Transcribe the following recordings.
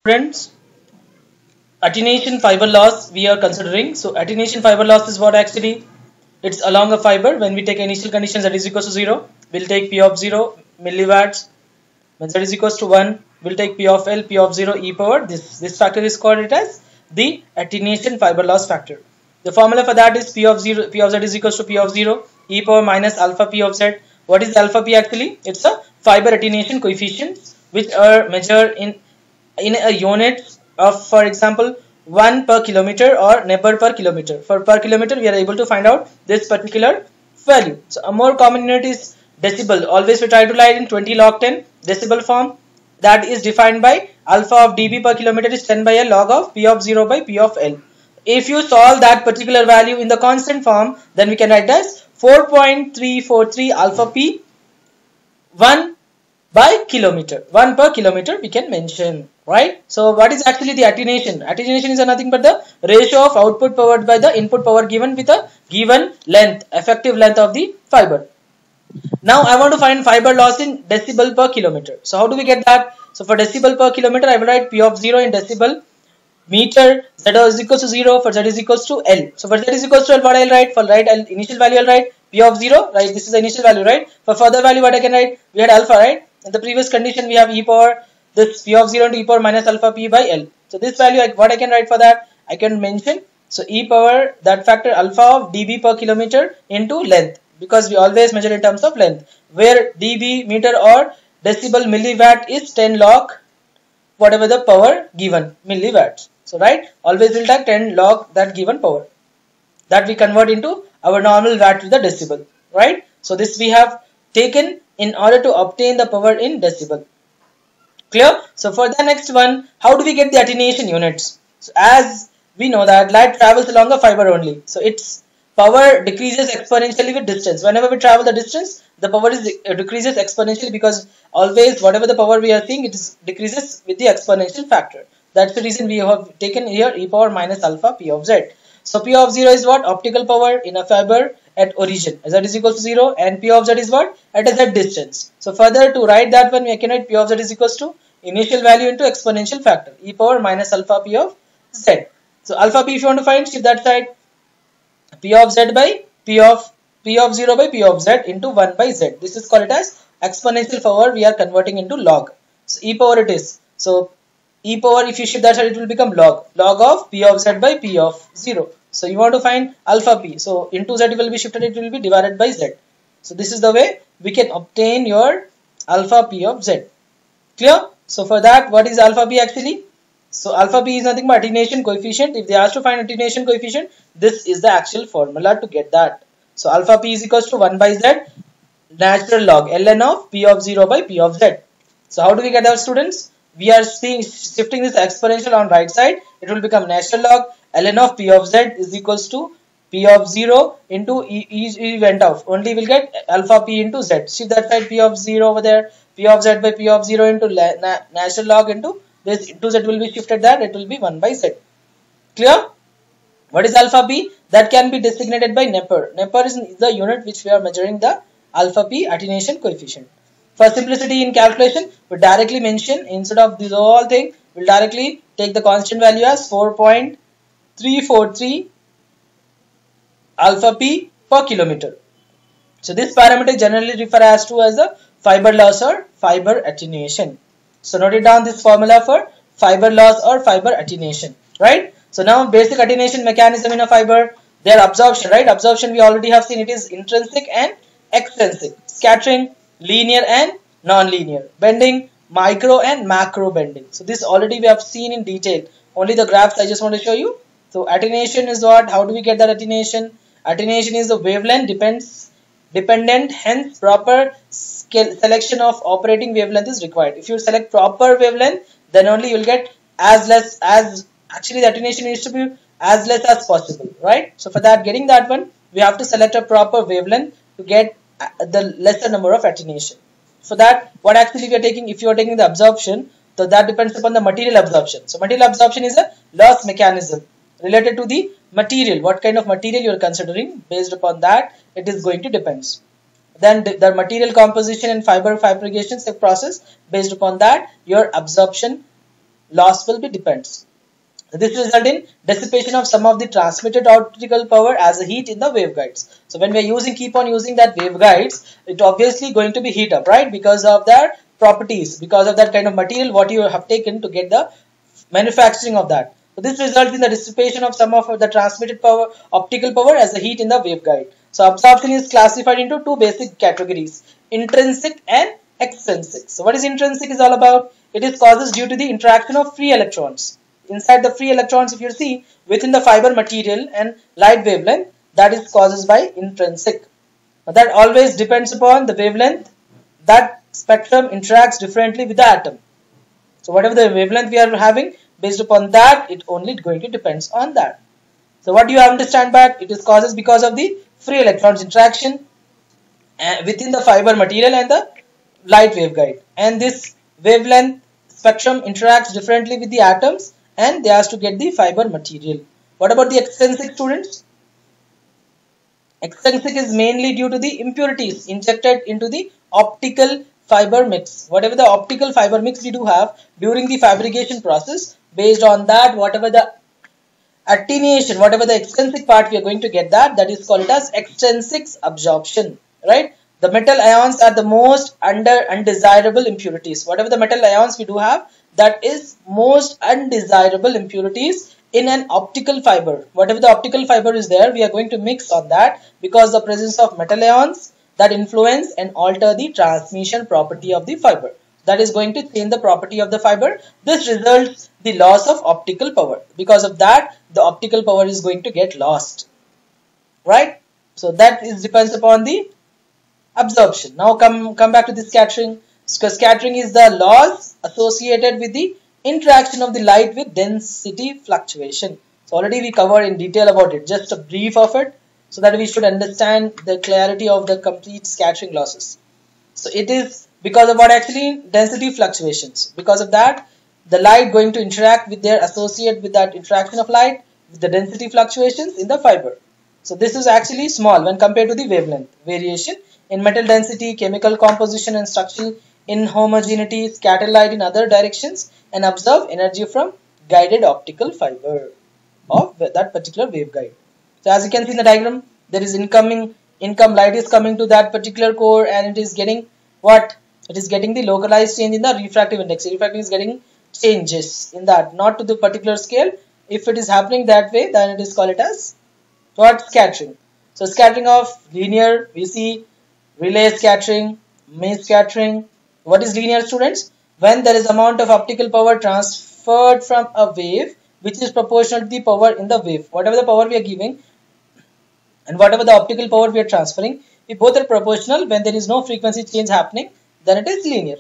Friends, attenuation fiber loss we are considering. So attenuation fiber loss is what actually it's along a fiber. When we take initial conditions that is equals to 0, we'll take P of 0 milliwatts. When z is equals to 1, we'll take P of L, P of 0 e power. This factor is called it as the attenuation fiber loss factor. The formula for that is P of z is equals to P of 0 e power minus alpha P of z. What is alpha P actually? It's a fiber attenuation coefficient which are measured in a unit of, for example, 1 per kilometer or Nebber per kilometer. For per kilometer, we are able to find out this particular value. So a more common unit is decibel. Always we try to write in 20 log 10 decibel form. That is defined by alpha of dB per kilometer is 10 by L log of P of 0 by P of L. If you solve that particular value in the constant form, then we can write as 4.343 alpha P 1 by kilometer. 1 per kilometer we can mention, right? So what is actually the attenuation? Attenuation is nothing but the ratio of output power by the input power given with a given length, effective length of the fiber. Now I want to find fiber loss in decibel per kilometer. So how do we get that? So for decibel per kilometer, I will write P of 0 in decibel meter. Z is equals to 0 for Z is equals to L. So for Z is equals to L, what I'll write? For L, initial value I'll write P of 0, right? This is the initial value, right? For further value, what I can write? We had alpha, right? In the previous condition, we have e power, this P of 0 into e power minus alpha P by L. So this value, what I can write for that? I can mention, so e power, that factor alpha of dB per kilometer into length, because we always measure in terms of length, where dB meter or decibel milliwatt is 10 log whatever the power given, milliwatts. So right, always we'll take 10 log that given power, that we convert into our normal watt to the decibel, right? So this we have taken in order to obtain the power in decibel. Clear? So for the next one, how do we get the attenuation units? So as we know that light travels along a fiber only, so its power decreases exponentially with distance. Whenever we travel the distance, the power decreases exponentially, because always whatever the power we are seeing, it decreases with the exponential factor. That's the reason we have taken here e power minus alpha P of z. So P of 0 is what? Optical power in a fiber at origin. Z is equals to 0, and P of z is what? At a z distance. So further to write that one, we can write P of z is equals to initial value into exponential factor, e power minus alpha P of z. So alpha P, if you want to find, shift that side, P of z by P of 0 by P of z into 1 by z. This is called it as exponential power we are converting into log. So e power it is. So e power, if you shift that side, it will become log of P of z by P of 0. So you want to find alpha P. So into z will be shifted, it will be divided by z. So this is the way we can obtain your alpha P of z. Clear? So for that, what is alpha P actually? So alpha P is nothing but attenuation coefficient. If they ask to find attenuation coefficient, this is the actual formula to get that. So alpha P is equals to 1 by z natural log ln of P of 0 by P of z. So how do we get that, students? We are shifting this exponential on right side. It will become natural log ln of P of z is equals to P of 0 into e went off. Only we'll get alpha P into z. Shift that side, P of 0 over there. P of z by P of 0 into natural log into this into z will be shifted there. It will be 1 by z. Clear? What is alpha P? That can be designated by Nepper. Nepper is the unit which we are measuring the alpha P attenuation coefficient. For simplicity in calculation, we directly mention, instead of this whole thing, we'll directly take the constant value as 4.343 alpha P per kilometer. So this parameter generally referred as the fiber loss or fiber attenuation. So note it down, this formula for fiber loss or fiber attenuation, right? So now basic attenuation mechanism in a fiber, their absorption, right? Absorption we already have seen, it is intrinsic and extrinsic, scattering, linear and non-linear, bending, micro and macro bending. So this already we have seen in detail. Only the graphs I just want to show you. So attenuation is what? How do we get that attenuation? Attenuation is the wavelength dependent, hence proper selection of operating wavelength is required. If you select proper wavelength, then only you will get as less as, actually the attenuation needs to be as less as possible, right? So for that, getting that one, we have to select a proper wavelength to get the lesser number of attenuation. For that, what actually we are taking, if you are taking the absorption, so that depends upon the material absorption. So material absorption is a loss mechanism related to the material, what kind of material you are considering. Based upon that, it is going to depends. Then the material composition and fiber fabrication process, based upon that your absorption loss will be depends. This result in dissipation of some of the transmitted optical power as a heat in the waveguides. So when we are keep on using that waveguides, it obviously going to be heat up, right? Because of their properties, because of that kind of material what you have taken to get the manufacturing of that. So this results in the dissipation of some of the transmitted power, optical power as a heat in the waveguide. So absorption is classified into two basic categories: intrinsic and extrinsic. So what is intrinsic is all about? It is causes due to the interaction of free electrons. Inside the free electrons, if you see within the fiber material and light wavelength, that is causes by intrinsic. Now that always depends upon the wavelength. That spectrum interacts differently with the atom. So whatever the wavelength we are having, based upon that, it only going to depends on that. So what do you understand by it? It is causes because of the free electrons interaction within the fiber material and the light waveguide. And this wavelength spectrum interacts differently with the atoms and they has to get the fiber material. What about the extrinsic, students? Extrinsic is mainly due to the impurities injected into the optical fiber mix. Whatever the optical fiber mix we do have during the fabrication process, based on that, whatever the attenuation, whatever the extrinsic part we are going to get, that is called as extrinsic absorption, right? The metal ions are the most undesirable impurities. Whatever the metal ions we do have, that is most undesirable impurities in an optical fiber. Whatever the optical fiber is there, we are going to mix on that because the presence of metal ions that influence and alter the transmission property of the fiber. That is going to change the property of the fiber. This results the loss of optical power. Because of that, the optical power is going to get lost, right? So that is depends upon the absorption. Now come back to the scattering. So scattering is the loss associated with the interaction of the light with density fluctuation. So already we covered in detail about it, just a brief of it, so that we should understand the clarity of the complete scattering losses. So it is because of what actually? Density fluctuations. Because of that, the light going to interact with their associate with that interaction of light with the density fluctuations in the fiber. So this is actually small when compared to the wavelength variation in metal density, chemical composition and structural inhomogeneity, scatter light in other directions and absorb energy from guided optical fiber of that particular waveguide. So as you can see in the diagram, there is income light is coming to that particular core and it is getting what? It is getting the localized change in the refractive index. Refractive is getting changes in that, not to the particular scale. If it is happening that way, then it is called it as what? Scattering. So scattering of linear, we see relay scattering, maze scattering. What is linear, students? When there is amount of optical power transferred from a wave which is proportional to the power in the wave. Whatever the power we are giving and whatever the optical power we are transferring, if both are proportional, when there is no frequency change happening, then it is linear.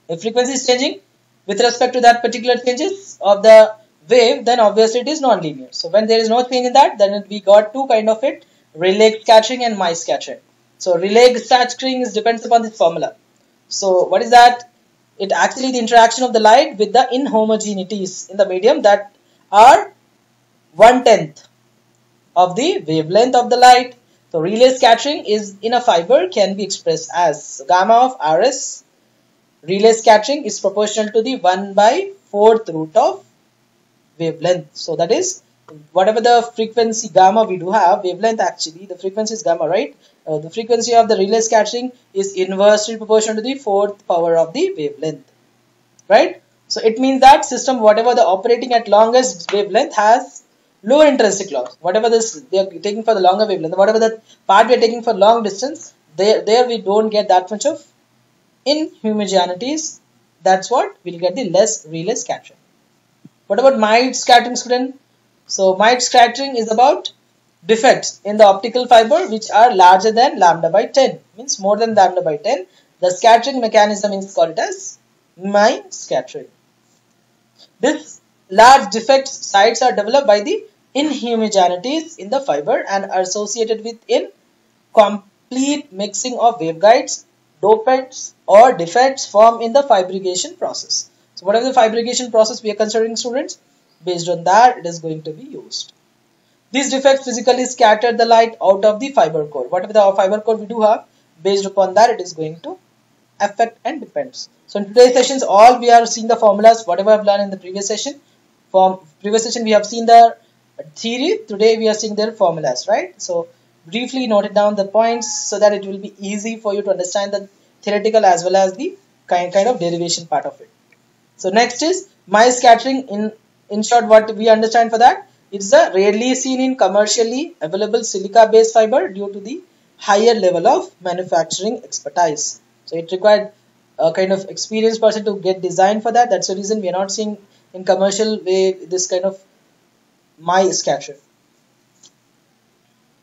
If frequency is changing with respect to that particular changes of the wave, then obviously it is non-linear. So when there is no change in that, then we got two kind of it, relay scattering and maze scattering. So relay scattering is depends upon this formula. So what is that? It actually the interaction of the light with the inhomogeneities in the medium that are 1/10 of the wavelength of the light. So relay scattering is in a fiber can be expressed as gamma of Rs. Relay scattering is proportional to the 1/4th root of wavelength. So that is whatever the frequency gamma we do have, wavelength actually, the frequency is gamma, right? The frequency of the relay scattering is inversely proportional to the 4th power of the wavelength, right? So it means that system, whatever the operating at longest wavelength has lower intrinsic loss. Whatever this they are taking for the longer wavelength, whatever the part we are taking for long distance, there we don't get that much of inhomogeneities. That's what we'll get the less relay scattering. What about maze scattering, student? So maze scattering is about defects in the optical fiber which are larger than lambda by 10, means more than lambda by 10. The scattering mechanism is called as maze scattering. This large defect sites are developed by the inhomogeneities in the fiber and are associated with incomplete mixing of waveguides, dopants or defects formed in the fabrication process. So whatever the fabrication process we are considering, students, based on that it is going to be used. These defects physically scatter the light out of the fiber core. Whatever the fiber core we do have, based upon that it is going to affect, and depends. So in today's sessions, all we are seeing the formulas, whatever I've learned in the previous session. From previous session, we have seen the theory. Today, we are seeing their formulas, right? So briefly noted down the points so that it will be easy for you to understand the theoretical as well as the kind of derivation part of it. So next is Mie scattering. In short, what we understand for that, it's a rarely seen in commercially available silica based fiber due to the higher level of manufacturing expertise. So it required a kind of experienced person to get designed for that. That's the reason we are not seeing in commercial way this kind of Mie scattering.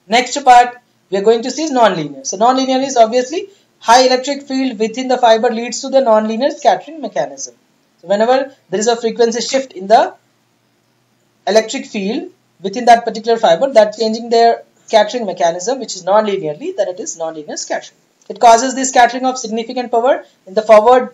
Next part we are going to see is nonlinear. So nonlinear is obviously high electric field within the fiber leads to the nonlinear scattering mechanism. So whenever there is a frequency shift in the electric field within that particular fiber, that changing their scattering mechanism, which is non-linearly, then it is nonlinear scattering. It causes the scattering of significant power in the forward,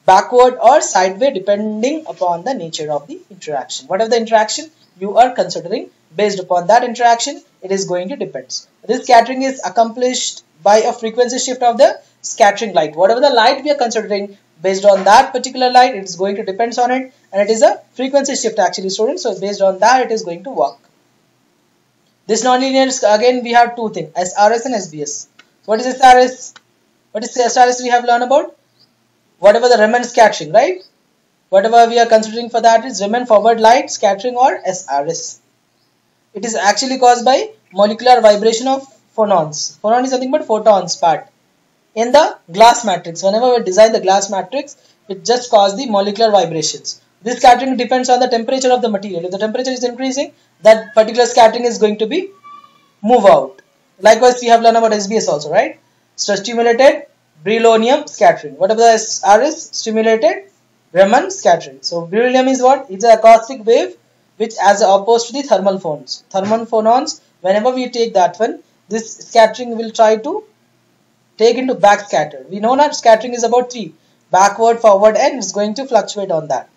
backward, or sideways depending upon the nature of the interaction. Whatever the interaction you are considering, based upon that interaction, it is going to depend. This scattering is accomplished by a frequency shift of the scattering light. Whatever the light we are considering, based on that particular light, it is going to depend on it, and it is a frequency shift actually, students. So based on that, it is going to work. This nonlinear, again we have two things, SRS and SBS. What is SRS? What is SRS we have learned about? Whatever the Raman scattering, right? Whatever we are considering for that is Raman forward light scattering, or SRS. It is actually caused by molecular vibration of phonons. Phonon is nothing but photons part. In the glass matrix, whenever we design the glass matrix, it just causes the molecular vibrations. This scattering depends on the temperature of the material. If the temperature is increasing, that particular scattering is going to be move out. Likewise, we have learned about SBS also, right? So stimulated beryllium scattering. Whatever the SRS, stimulated Raman scattering. So beryllium is what? It's an acoustic wave which as opposed to the thermal phonons. Thermal phonons, whenever we take that one, this scattering will try to take into back scatter. We know that scattering is about 3, backward, forward, and it's going to fluctuate on that.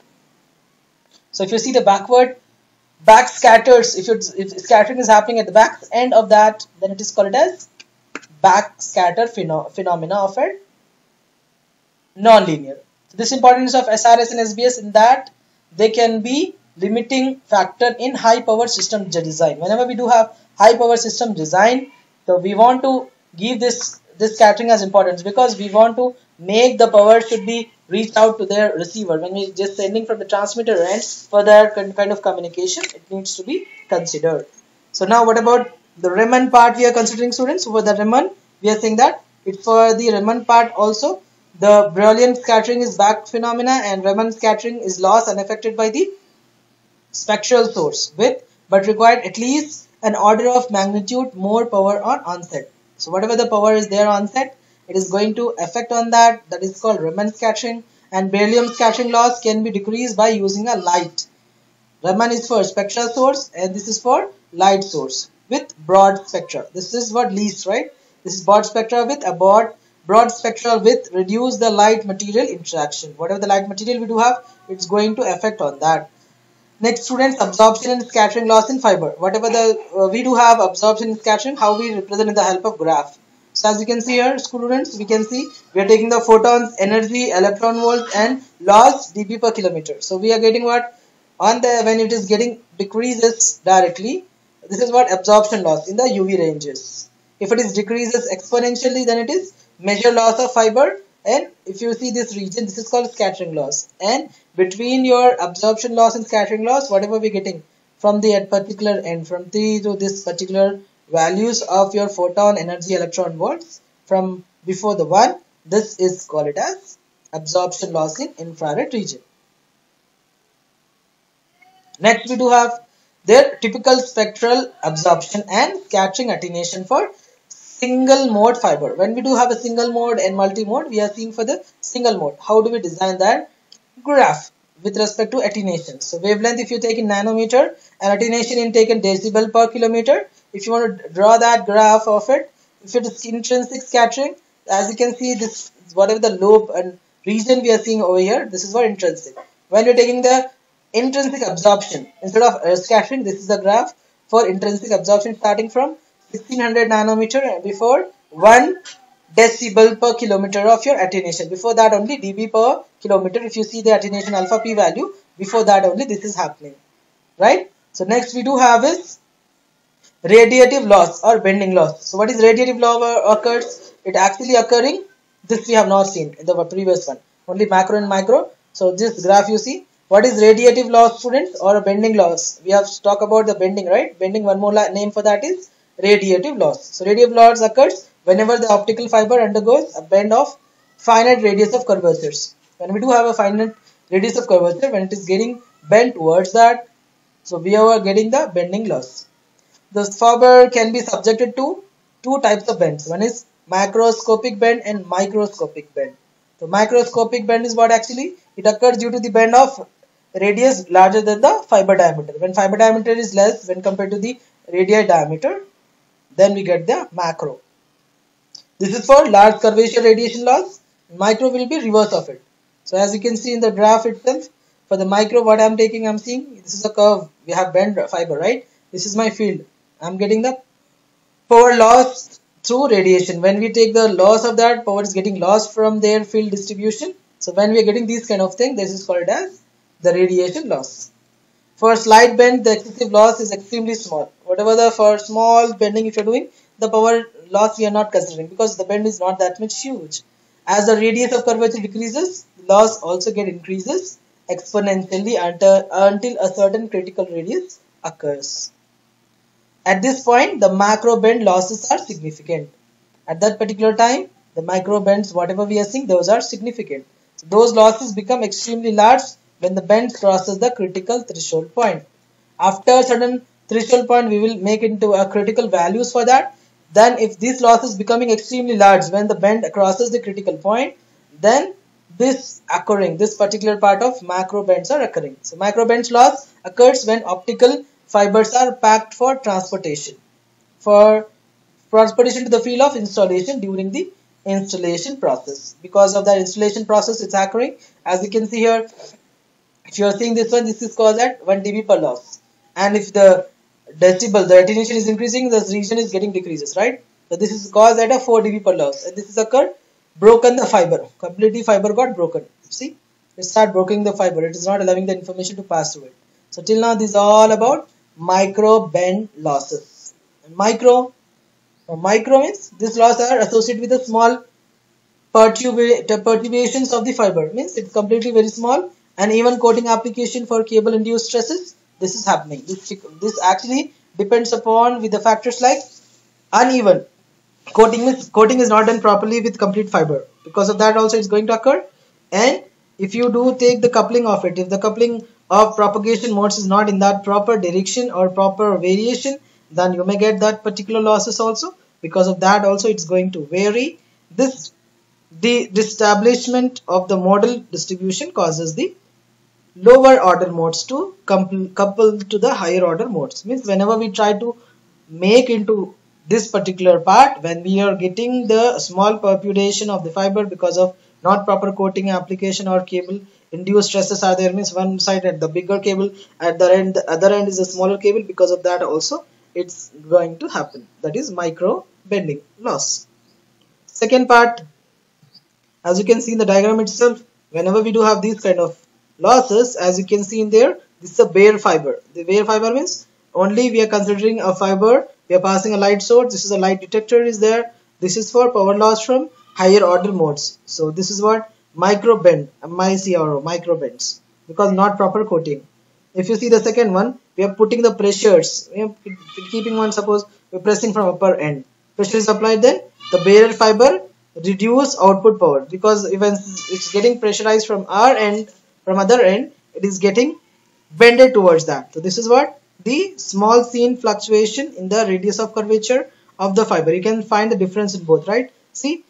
So if you see the back scatters, if scattering is happening at the back end of that, then it is called as back scatter phenomena of a non-linear. So this importance of SRS and SBS in that they can be limiting factor in high power system design. Whenever we do have high power system design, so we want to give this scattering as importance, because we want to make the power should be reached out to their receiver. When we just sending from the transmitter end for their kind of communication, it needs to be considered. So now what about the Raman part we are considering, students? For the Raman, we are saying that it's for the Raman part also, the beryllium scattering is back phenomena, and Raman scattering is lost unaffected by the spectral source but required at least an order of magnitude more power on onset. So whatever the power is there onset, it is going to affect on that. That is called Raman scattering. And beryllium scattering loss can be decreased by using a light. Raman is for spectral source, and this is for light source with broad spectra. This is what least, right? This is broad spectra with a broad spectral width reduce the light material interaction. Whatever the light material we do have, it's going to affect on that. Next, students, absorption and scattering loss in fiber. Whatever the we do have absorption and scattering, how we represent with the help of graph. So as you can see here, students, we can see we are taking the photons, energy, electron volt, and loss dB per kilometer. So we are getting what on the when it is getting decreases directly. This is what absorption loss in the UV ranges. If it is decreases exponentially, then it is measure loss of fiber. And if you see this region, this is called scattering loss. And between your absorption loss and scattering loss, whatever we're getting from the particular end, from 3 to this particular values of your photon, energy, electron volts from before the 1, this is called it as absorption loss in infrared region. Next, we do have their typical spectral absorption and scattering attenuation for single mode fiber. When we do have a single mode and multi-mode, we are seeing for the single mode. How do we design that graph with respect to attenuation? So wavelength, if you take in nanometer, and attenuation in taken decibel per kilometer. If you want to draw that graph of it, if it is intrinsic scattering, as you can see, this whatever the lobe and region we are seeing over here, this is what intrinsic. When you're taking the intrinsic absorption instead of scattering, this is the graph for intrinsic absorption starting from 1600 nanometer before 1 decibel per kilometer of your attenuation. Before that only dB per kilometer. If you see the attenuation alpha p value, before that only this is happening, right? So next we do have is radiative loss or bending loss. So what is radiative loss occurs? It actually occurring, this we have not seen in the previous one, only macro and micro. So this graph you see, what is radiative loss, students, or a bending loss? We have talked about the bending, right? Bending, one more name for that is radiative loss. So radiative loss occurs whenever the optical fiber undergoes a bend of finite radius of curvatures. When we do have a finite radius of curvature, when it is getting bent towards that, so we are getting the bending loss. The fiber can be subjected to two types of bends. One is macroscopic bend and microscopic bend. So microscopic bend is what actually it occurs due to the bend of radius larger than the fiber diameter. When fiber diameter is less when compared to the radii diameter, then we get the macro. This is for large curvature radiation loss. Micro will be reverse of it. So as you can see in the graph itself, for the micro what I'm taking, I'm seeing this is a curve. We have bend fiber, right? This is my field. I'm getting the power loss through radiation. When we take the loss of that, power is getting lost from their field distribution. So when we are getting these kind of thing, this is called as the radiation loss. For slight bend, the excessive loss is extremely small. Whatever the for small bending if you're doing, the power loss we are not considering because the bend is not that much huge. As the radius of curvature decreases, the loss also get increases exponentially until a certain critical radius occurs. At this point, the macro bend losses are significant. At that particular time, the micro bends, whatever we are seeing, those are significant. So those losses become extremely large when the bend crosses the critical threshold point. After a certain threshold point, we will make into a critical values for that. Then if this loss is becoming extremely large when the bend crosses the critical point, then this particular part of macro bends are occurring. So micro bends loss occurs when optical fibers are packed for transportation to the field of installation during the installation process. Because of that installation process, it's occurring. As you can see here, if you are seeing this one, this is caused at 1 dB per loss. And if the decibel, the attenuation is increasing, the region is getting decreases, right? So this is caused at a 4 dB per loss. And this is occurred, broken the fiber. Completely fiber got broken. See, it start breaking the fiber. It is not allowing the information to pass through it. So till now, this is all about micro bend losses. And micro means this loss are associated with the small perturbations of the fiber. Means it's completely very small, and even coating application for cable induced stresses, this is happening. This actually depends upon with the factors like uneven coating. Means coating is not done properly with complete fiber. Because of that also it's going to occur. And if you do take the coupling of it, if the coupling of propagation modes is not in that proper direction or proper variation, then you may get that particular losses also. Because of that also it's going to vary. The establishment of the modal distribution causes the lower order modes to couple to the higher order modes. Means whenever we try to make into this particular part, when we are getting the small perturbation of the fiber because of not proper coating application or cable induced stresses are there, means one side at the bigger cable, at the other end is a smaller cable. Because of that also it's going to happen. That is micro bending loss. Second part, as you can see in the diagram itself, whenever we do have these kind of losses, as you can see in there, this is a bare fiber. The bare fiber means only we are considering a fiber, we are passing a light source, this is a light detector is there, this is for power loss from higher order modes. So this is what micro bend, micro bends, because not proper coating. If you see the second one, we are putting the pressures, we are keeping one, suppose we are pressing from upper end, pressure is applied, then the bare fiber reduce output power, because even it's getting pressurized from our end, from other end, it is getting bended towards that. So this is what the small seen fluctuation in the radius of curvature of the fiber. You can find the difference in both, right? See,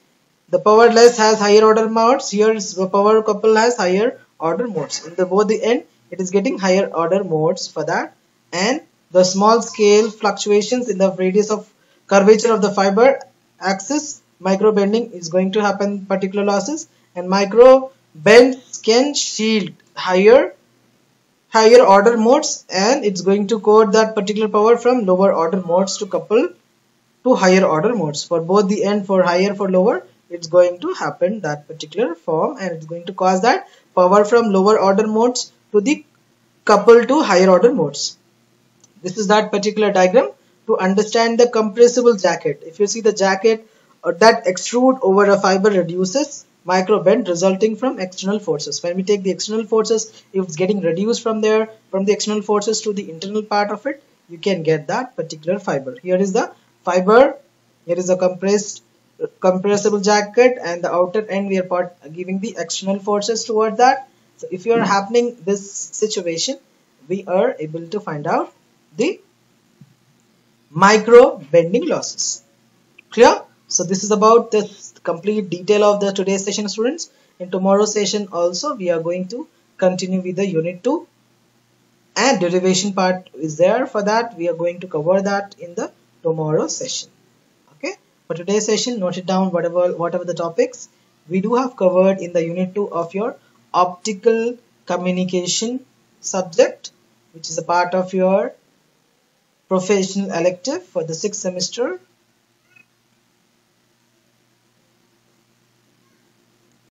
the power less has higher order modes, here is the power couple has higher order modes. In the both the end, it is getting higher order modes for that. And the small scale fluctuations in the radius of curvature of the fiber axis, micro bending is going to happen particular losses. And micro bends can shield higher order modes, and it's going to coat that particular power from lower order modes to couple to higher order modes. For both the end, for higher, for lower, it's going to happen that particular form, and it's going to cause that power from lower order modes to the couple to higher order modes. This is that particular diagram to understand the compressible jacket. If you see the jacket that extrude over a fiber reduces micro bend resulting from external forces. When we take the external forces, if it's getting reduced from there, from the external forces to the internal part of it, you can get that particular fiber. Here is the fiber, here is a compressible jacket, and the outer end we are giving the external forces toward that. So if you are happening this situation, we are able to find out the micro bending losses. Clear? So this is about the complete detail of the today's session, students. In tomorrow's session also we are going to continue with the unit 2, and derivation part is there. For that we are going to cover that in the tomorrow's session. Okay, for today's session, note it down, whatever the topics we do have covered in the unit 2 of your optical communication subject, which is a part of your professional elective for the 6th semester